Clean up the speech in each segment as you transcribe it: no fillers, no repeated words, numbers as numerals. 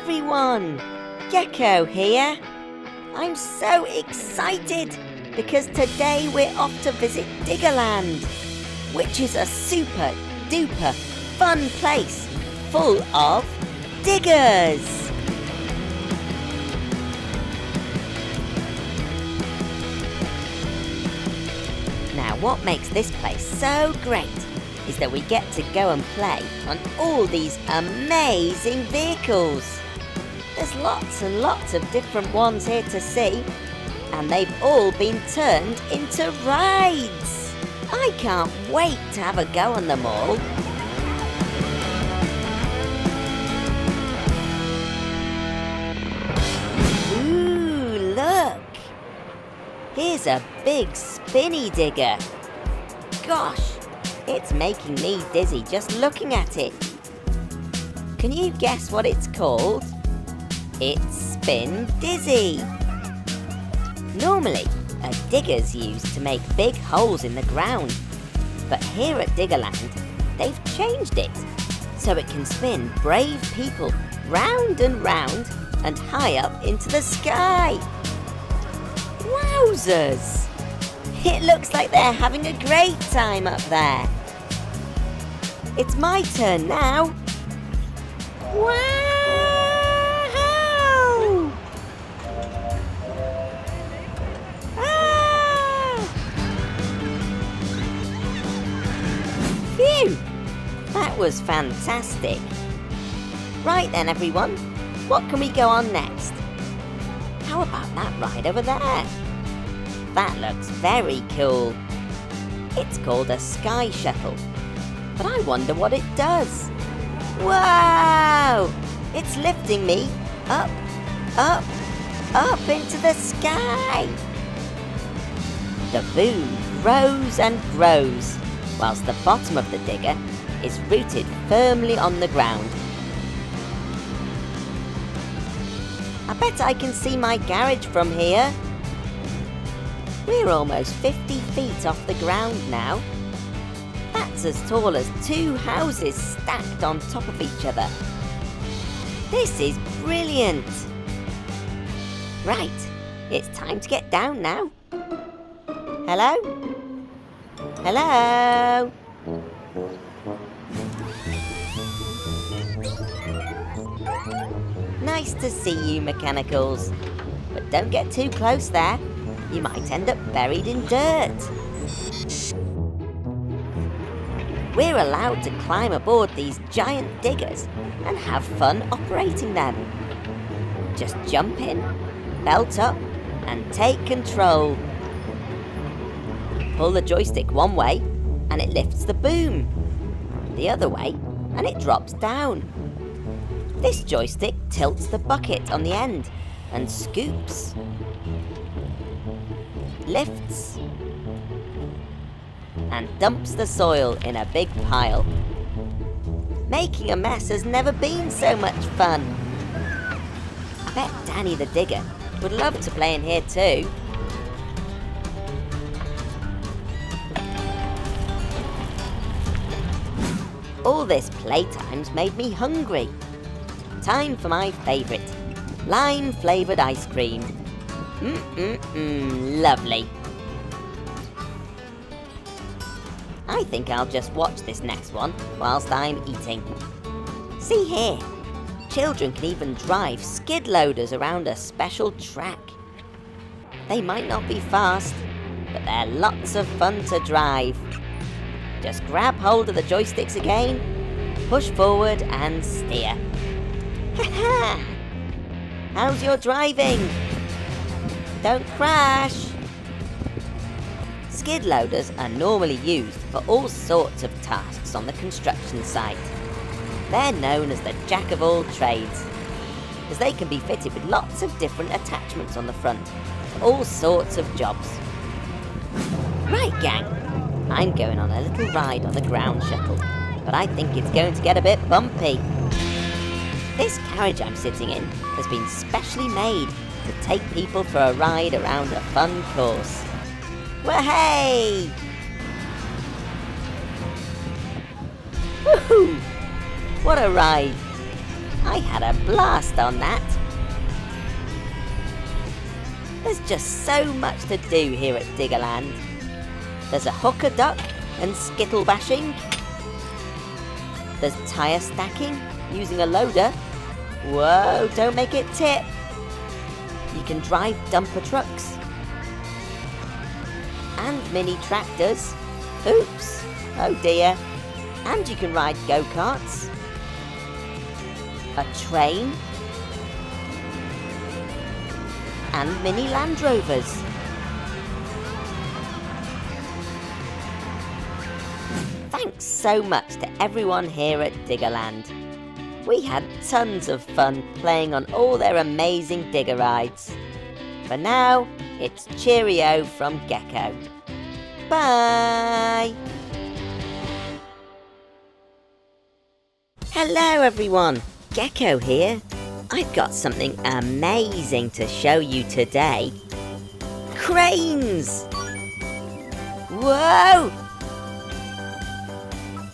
everyone! Gecko here. I'm so excited because today we're off to visit Diggerland, which is a super duper fun place full of diggers. Now, what makes this place so great is that we get to go and play on all these amazing vehicles. There's lots and lots of different ones here to see, and they've all been turned into rides. I can't wait to have a go on them all. Ooh, look! Here's a big spinny digger. Gosh! It's making me dizzy just looking at it. Can you guess what it's called? It's Spin Dizzy. Normally, a digger's used to make big holes in the ground. But here at Diggerland, they've changed it so it can spin brave people round and round and high up into the sky. Wowzers! It looks like they're having a great time up there. It's my turn now. Wow! Ah! Phew! That was fantastic. Right then, everyone. What can we go on next? How about that ride over there? That looks very cool. It's called a sky shuttle, but I wonder what it does. Wow! It's lifting me up, up, up into the sky. The boom grows and grows, whilst the bottom of the digger is rooted firmly on the ground. I bet I can see my garage from here. We're almost 50 feet off the ground now. That's as tall as 2 houses stacked on top of each other. This is brilliant. Right, it's time to get down now. Hello? Hello? Nice to see you, mechanicals. But don't get too close there. You might end up buried in dirt. We're allowed to climb aboard these giant diggers and have fun operating them. Just jump in, belt up, and take control. Pull the joystick one way, and it lifts the boom. The other way, and it drops down. This joystick tilts the bucket on the end and scoops, lifts, and dumps the soil in a big pile. Making a mess has never been so much fun. I bet Danny the digger would love to play in here too. All this playtime's made me hungry. Time for my favourite, lime-flavoured ice cream. Lovely. I think I'll just watch this next one whilst I'm eating. See here, children can even drive skid loaders around a special track. They might not be fast, but they're lots of fun to drive. Just grab hold of the joysticks again, push forward and steer. Ha-ha! How's your driving? Don't crash! Skid loaders are normally used for all sorts of tasks on the construction site. They're known as the jack of all trades, because they can be fitted with lots of different attachments on the front for all sorts of jobs. Right, gang, I'm going on a little ride on the ground shuttle, but I think it's going to get a bit bumpy. This carriage I'm sitting in has been specially made to take people for a ride around a fun course. Wahey! Woohoo! What a ride! I had a blast on that. There's just so much to do here at Diggerland. There's a hooker duck and skittle bashing. There's tyre stacking using a loader. Whoa, don't make it tip. You can drive dumper trucks. And mini tractors. Oops, oh dear. And you can ride go-karts. A train. And mini Land Rovers. Thanks so much to everyone here at Diggerland. We had tons of fun playing on all their amazing digger rides. For now, it's cheerio from Gecko. Bye! Hello everyone, Gecko here. I've got something amazing to show you today. Cranes! Whoa!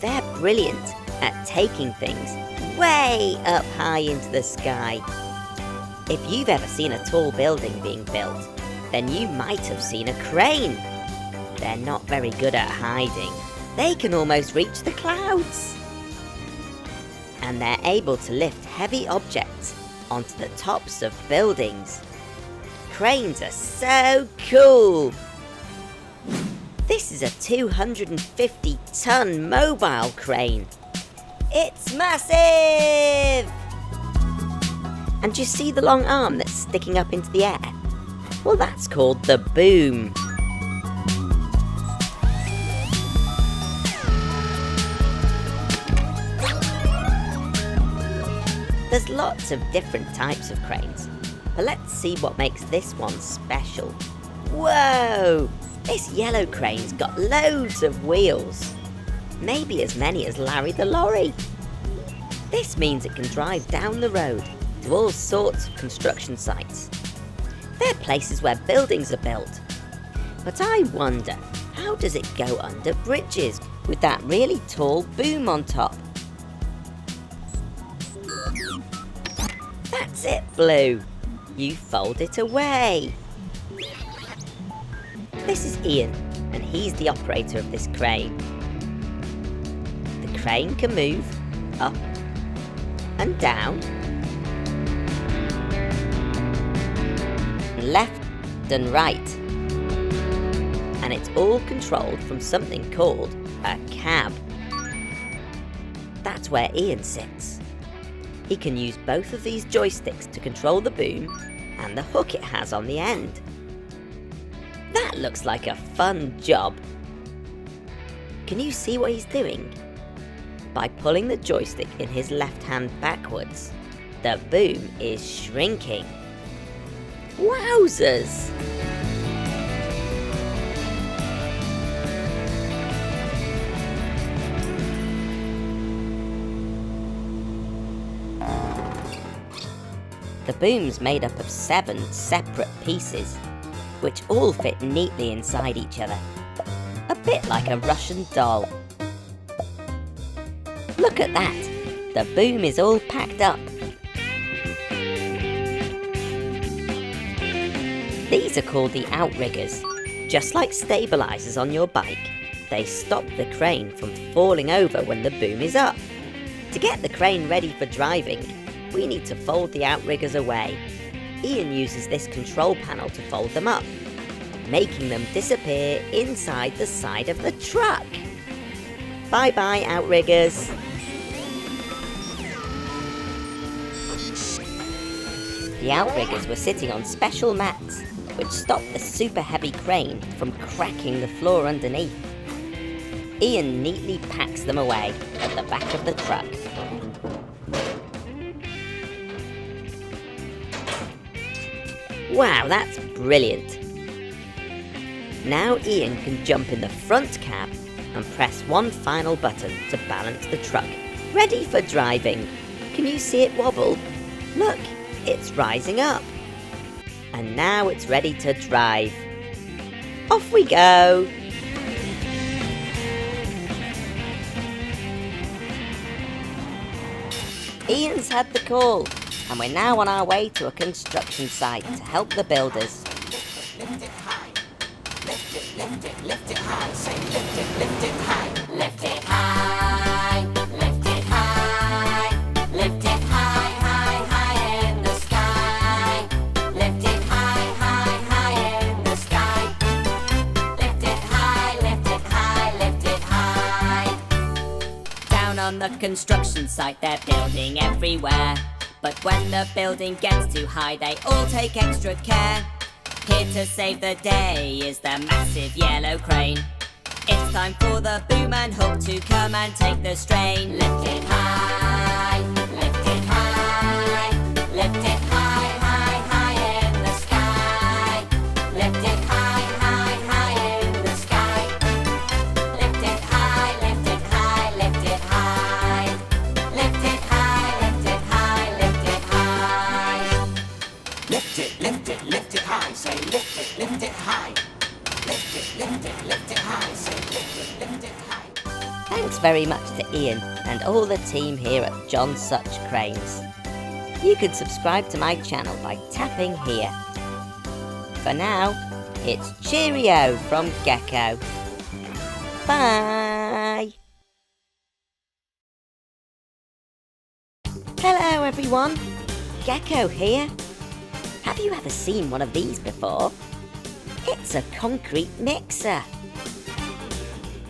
They're brilliant at taking things way up high into the sky. If you've ever seen a tall building being built, then you might have seen a crane. They're not very good at hiding. They can almost reach the clouds. And they're able to lift heavy objects onto the tops of buildings. Cranes are so cool! This is a 250-ton mobile crane. It's massive! And you see the long arm that's sticking up into the air? Well, that's called the boom. There's lots of different types of cranes, but let's see what makes this one special. Whoa! This yellow crane's got loads of wheels. Maybe as many as Larry the lorry. This means it can drive down the road to all sorts of construction sites. They're places where buildings are built. But I wonder, how does it go under bridges with that really tall boom on top? That's it, Blue. You fold it away. This is Ian, and he's the operator of this crane. The crane can move up and down, left and right. And it's all controlled from something called a cab. That's where Ian sits. He can use both of these joysticks to control the boom and the hook it has on the end. That looks like a fun job. Can you see what he's doing? By pulling the joystick in his left hand backwards, the boom is shrinking. Wowzers! The boom's made up of 7 separate pieces, which all fit neatly inside each other. A bit like a Russian doll. Look at that! The boom is all packed up. These are called the outriggers. Just like stabilizers on your bike, they stop the crane from falling over when the boom is up. To get the crane ready for driving, we need to fold the outriggers away. Ian uses this control panel to fold them up, making them disappear inside the side of the truck. Bye-bye, outriggers. The outriggers were sitting on special mats, which stop the super heavy crane from cracking the floor underneath. Ian neatly packs them away at the back of the truck. Wow, that's brilliant! Now Ian can jump in the front cab and press one final button to balance the truck, ready for driving. Can you see it wobble? Look, it's rising up. And now it's ready to drive. Off we go! Ian's had the call, and we're now on our way to a construction site to help the builders. Lift it high. Lift it, lift it high. Say lift it high. Lift it high. Lift it high. Lift it high, high, high in the sky. Lift it high, high, high in the sky. Lift it high, lift it high, lift it high. Down on the construction site, they're building everywhere. But when the building gets too high, they all take extra care. Here to save the day is the massive yellow crane. It's time for the boom and hook to come and take the strain. Lift it high, lift it high, lift it high, high, high in the sky. Lift it high, high, high in the sky. Lift it high, lift it high, lift it high. Lift it high, lift it high, lift it high. Lift it, lift it, lift it high. Say lift it high. Lift it high. Say lift it high. Thanks very much to Ian and all the team here at John Such Cranes. You can subscribe to my channel by tapping here. For now, it's cheerio from Gecko. Bye! Hello everyone, Gecko here. Have you ever seen one of these before? It's a concrete mixer.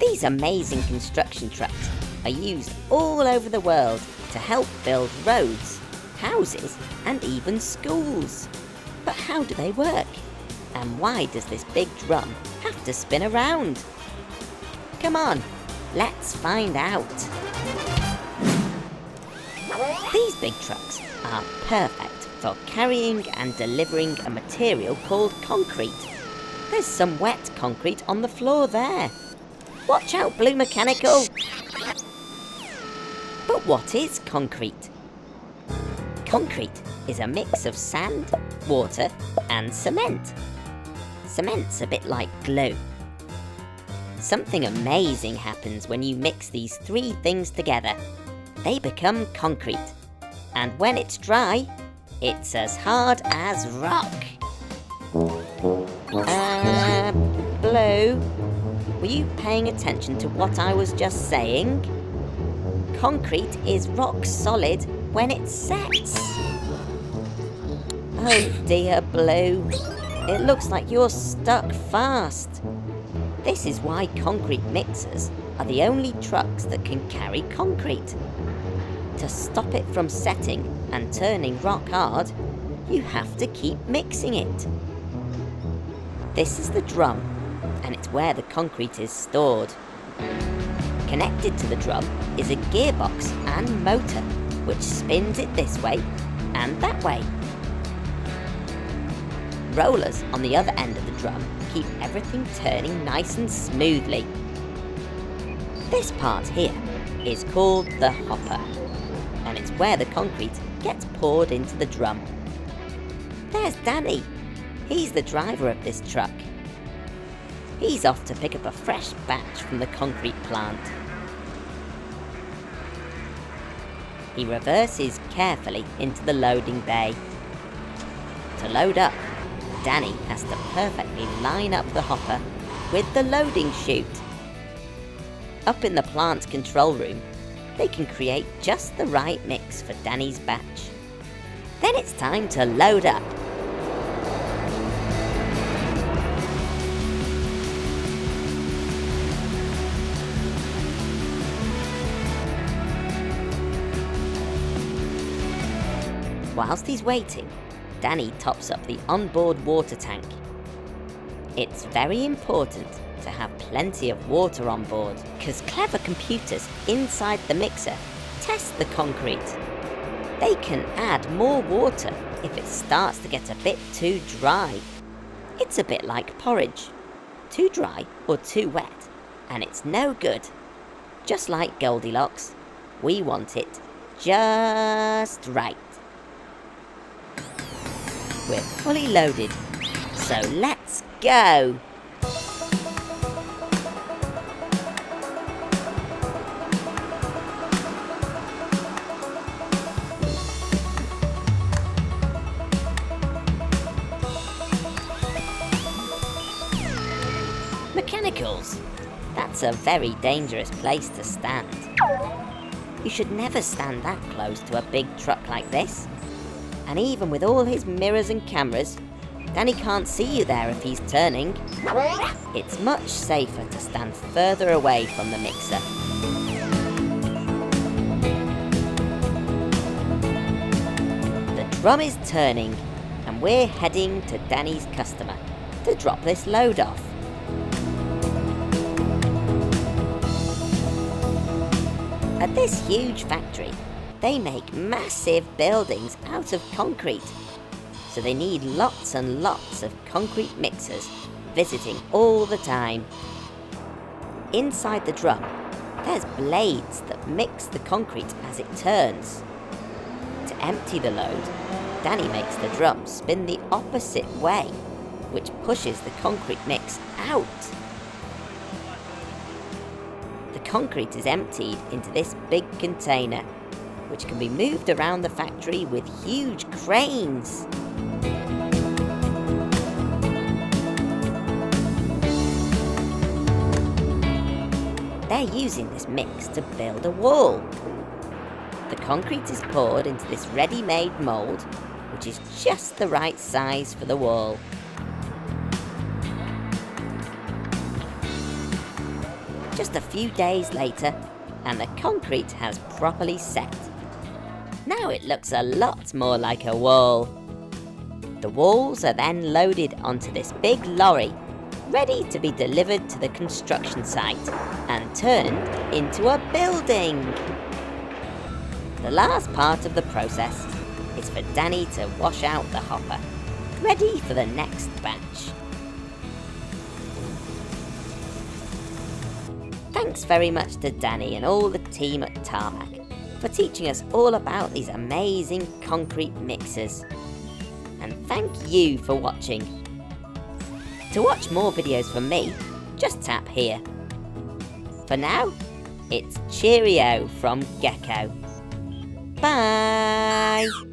These amazing construction trucks are used all over the world to help build roads, houses and even schools. But how do they work? And why does this big drum have to spin around? Come on, let's find out. These big trucks are perfect for carrying and delivering a material called concrete. There's some wet concrete on the floor there. Watch out, Blue Mechanical! But what is concrete? Concrete is a mix of sand, water and cement. Cement's a bit like glue. Something amazing happens when you mix these three things together. They become concrete. And when it's dry, it's as hard as rock. Blue, were you paying attention to what I was just saying? Concrete is rock solid when it sets. Oh dear, Blue. It looks like you're stuck fast. This is why concrete mixers are the only trucks that can carry concrete. To stop it from setting and turning rock hard, you have to keep mixing it. This is the drum, and it's where the concrete is stored. Connected to the drum is a gearbox and motor, which spins it this way and that way. Rollers on the other end of the drum keep everything turning nice and smoothly. This part here is called the hopper, and it's where the concrete gets poured into the drum. There's Danny. He's the driver of this truck. He's off to pick up a fresh batch from the concrete plant. He reverses carefully into the loading bay. To load up, Danny has to perfectly line up the hopper with the loading chute. Up in the plant control room, they can create just the right mix for Danny's batch. Then it's time to load up. Whilst he's waiting, Danny tops up the onboard water tank. It's very important to have plenty of water on board, because clever computers inside the mixer test the concrete. They can add more water if it starts to get a bit too dry. It's a bit like porridge. Too dry or too wet, and it's no good. Just like Goldilocks, we want it just right. We're fully loaded, so let's go! That's a very dangerous place to stand. You should never stand that close to a big truck like this. And even with all his mirrors and cameras, Danny can't see you there if he's turning. It's much safer to stand further away from the mixer. The drum is turning, and we're heading to Danny's customer to drop this load off. At this huge factory, they make massive buildings out of concrete. So they need lots and lots of concrete mixers visiting all the time. Inside the drum, there's blades that mix the concrete as it turns. To empty the load, Danny makes the drum spin the opposite way, which pushes the concrete mix out. The concrete is emptied into this big container, which can be moved around the factory with huge cranes. They're using this mix to build a wall. The concrete is poured into this ready-made mould, which is just the right size for the wall. Just a few days later, and the concrete has properly set. Now it looks a lot more like a wall. The walls are then loaded onto this big lorry, ready to be delivered to the construction site and turned into a building. The last part of the process is for Danny to wash out the hopper, ready for the next batch. Thanks very much to Danny and all the team at Tarmac for teaching us all about these amazing concrete mixers. And thank you for watching. To watch more videos from me, just tap here. For now, it's cheerio from Gecko. Bye!